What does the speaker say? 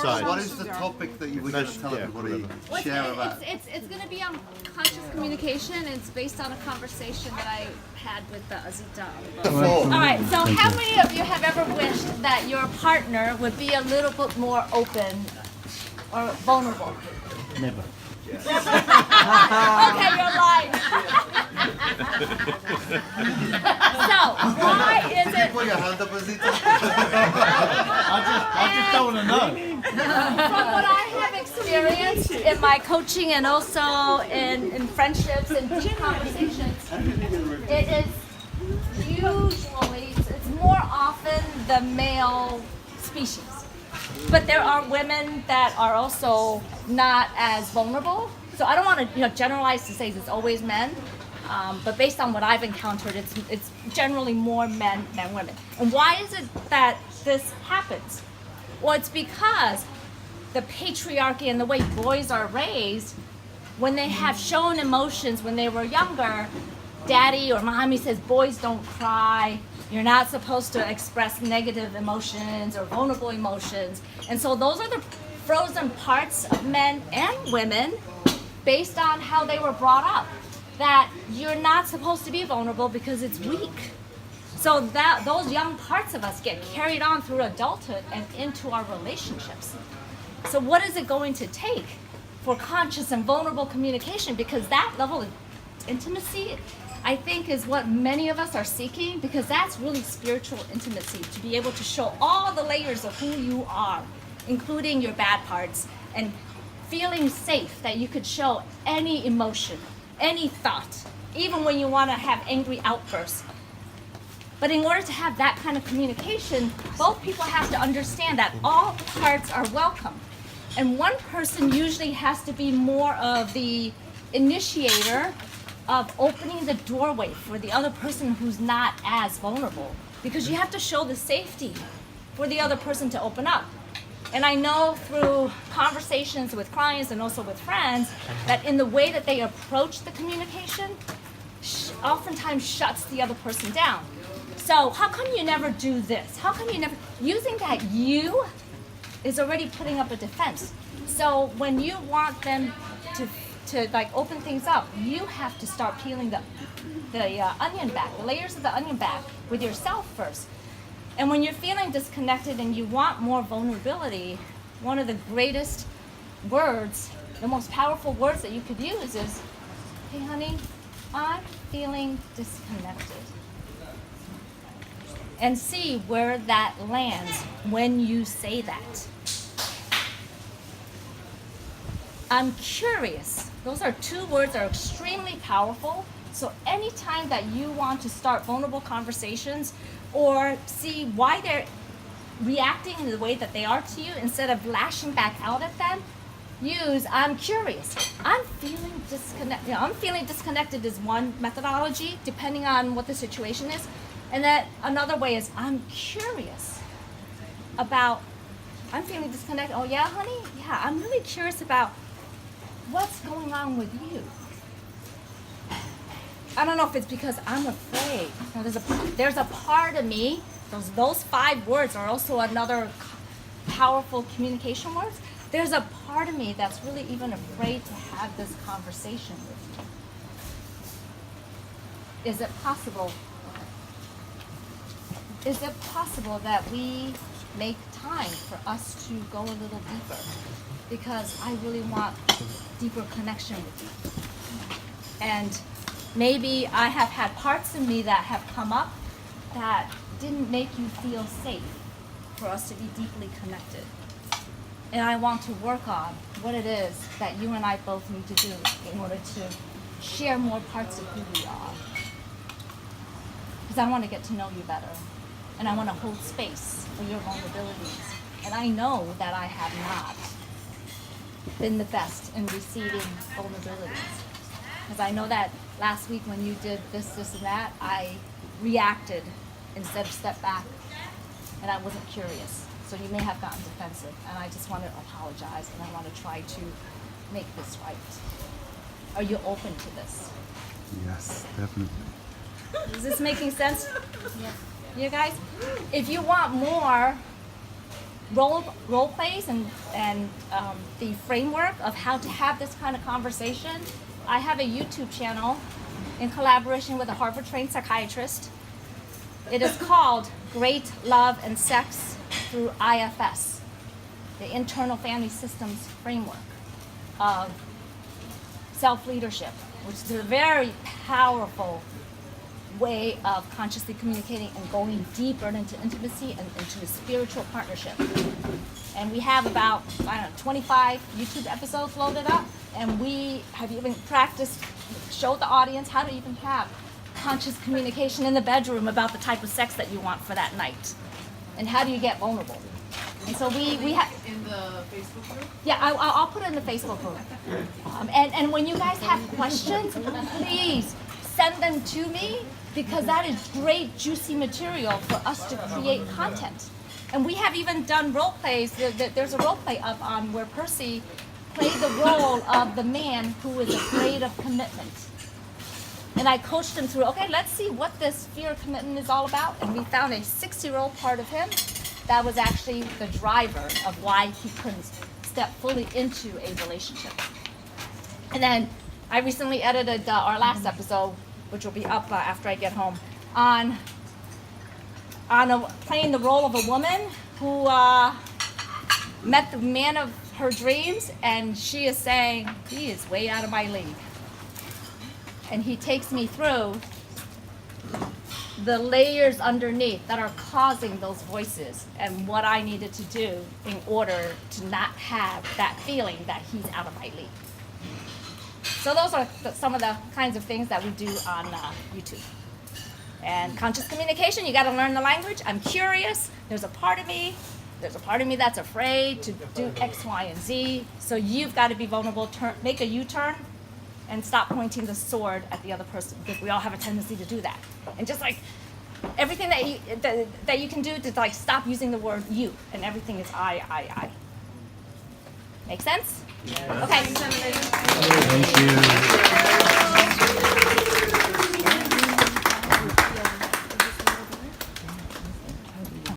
side. What is the topic that you were going to tell everybody? Share about. It's going to be on conscious communication. It's based on a conversation that I had with Azita. All right. So, how many of you have ever wished that your partner would be a little bit more open or vulnerable? Never. Okay, you're lying. So, why is it? Put your hand up, Azita. I just don't want to know. From what I have experienced in my coaching and also in friendships and deep conversations, it is usually, it's more often the male species. But there are women that are also not as vulnerable. So I don't want to generalize to say it's always men. But based on what I've encountered, it's generally more men than women. And why is it that this happens? Well, it's because the patriarchy and the way boys are raised, when they have shown emotions when they were younger, daddy or mommy says, boys don't cry. You're not supposed to express negative emotions or vulnerable emotions. And so those are the frozen parts of men and women based on how they were brought up. That you're not supposed to be vulnerable because it's weak. So that those young parts of us get carried on through adulthood and into our relationships. So what is it going to take for conscious and vulnerable communication? Because that level of intimacy, I think, is what many of us are seeking, because that's really spiritual intimacy, to be able to show all the layers of who you are, including your bad parts, and feeling safe that you could show any emotion, any thought, even when you want to have angry outbursts. But in order to have that kind of communication, both people have to understand that all parts are welcome. And one person usually has to be more of the initiator of opening the doorway for the other person who's not as vulnerable, because you have to show the safety for the other person to open up. And I know through conversations with clients and also with friends that in the way that they approach the communication oftentimes shuts the other person down. So how come you never do this? How come you never, using that you is already putting up a defense. So when you want them to like open things up, you have to start peeling the onion back, the layers of the onion back with yourself first. And when you're feeling disconnected and you want more vulnerability, one of the greatest words, the most powerful words that you could use is, hey honey, I'm feeling disconnected. And see where that lands when you say that. I'm curious. Those are two words that are extremely powerful. So anytime that you want to start vulnerable conversations or see why they're reacting in the way that they are to you, instead of lashing back out at them, use I'm curious. I'm feeling disconnected. I'm feeling disconnected is one methodology, depending on what the situation is. And then another way is I'm curious about, I'm feeling disconnected. Oh yeah, honey? Yeah, I'm really curious about what's going on with you. I don't know if it's because I'm afraid. You know, there's a part of me, those 5 words are also another powerful communication words. There's a part of me that's really even afraid to have this conversation with you. Is it possible? Is it possible that we make time for us to go a little deeper? Because I really want deeper connection with you. And maybe I have had parts of me that have come up that didn't make you feel safe for us to be deeply connected. And I want to work on what it is that you and I both need to do in order to share more parts of who we are. Because I want to get to know you better. And I want to hold space for your vulnerabilities. And I know that I have not been the best in receiving vulnerabilities. Because I know that last week when you did this, and that, I reacted instead of step back. And I wasn't curious. So you may have gotten defensive. And I just want to apologize, and I want to try to make this right. Are you open to this? Yes, definitely. Is this making sense? Yeah. You guys? If you want more role plays and the framework of how to have this kind of conversation, I have a YouTube channel in collaboration with a Harvard-trained psychiatrist. It is called Great Love and Sex through IFS, the Internal Family Systems Framework of self-leadership, which is a very powerful way of consciously communicating and going deeper into intimacy and into a spiritual partnership. And we have about, 25 YouTube episodes loaded up, and we have even practiced, showed the audience how to even have conscious communication in the bedroom about the type of sex that you want for that night. And how do you get vulnerable? And so we have in the Facebook group. Yeah, I'll put it in the Facebook group. And when you guys have questions, please send them to me, because that is great, juicy material for us to create content. And we have even done role plays. There's a role play up on where Percy played the role of the man who is afraid of commitment. And I coached him through, okay, let's see what this fear of commitment is all about. And we found a 6-year-old part of him that was actually the driver of why he couldn't step fully into a relationship. And then I recently edited our last episode, which will be up after I get home, on playing the role of a woman who met the man of her dreams, and she is saying, he is way out of my league. And he takes me through the layers underneath that are causing those voices and what I needed to do in order to not have that feeling that he's out of my league. So those are some of the kinds of things that we do on YouTube. And conscious communication, you got to learn the language. I'm curious. There's a part of me that's afraid to do X, Y, and Z. So you've got to be vulnerable, make a U-turn, and stop pointing the sword at the other person, because we all have a tendency to do that. And just like everything that you can do to like stop using the word you, and everything is I. Make sense? Yeah. Okay. Thank you.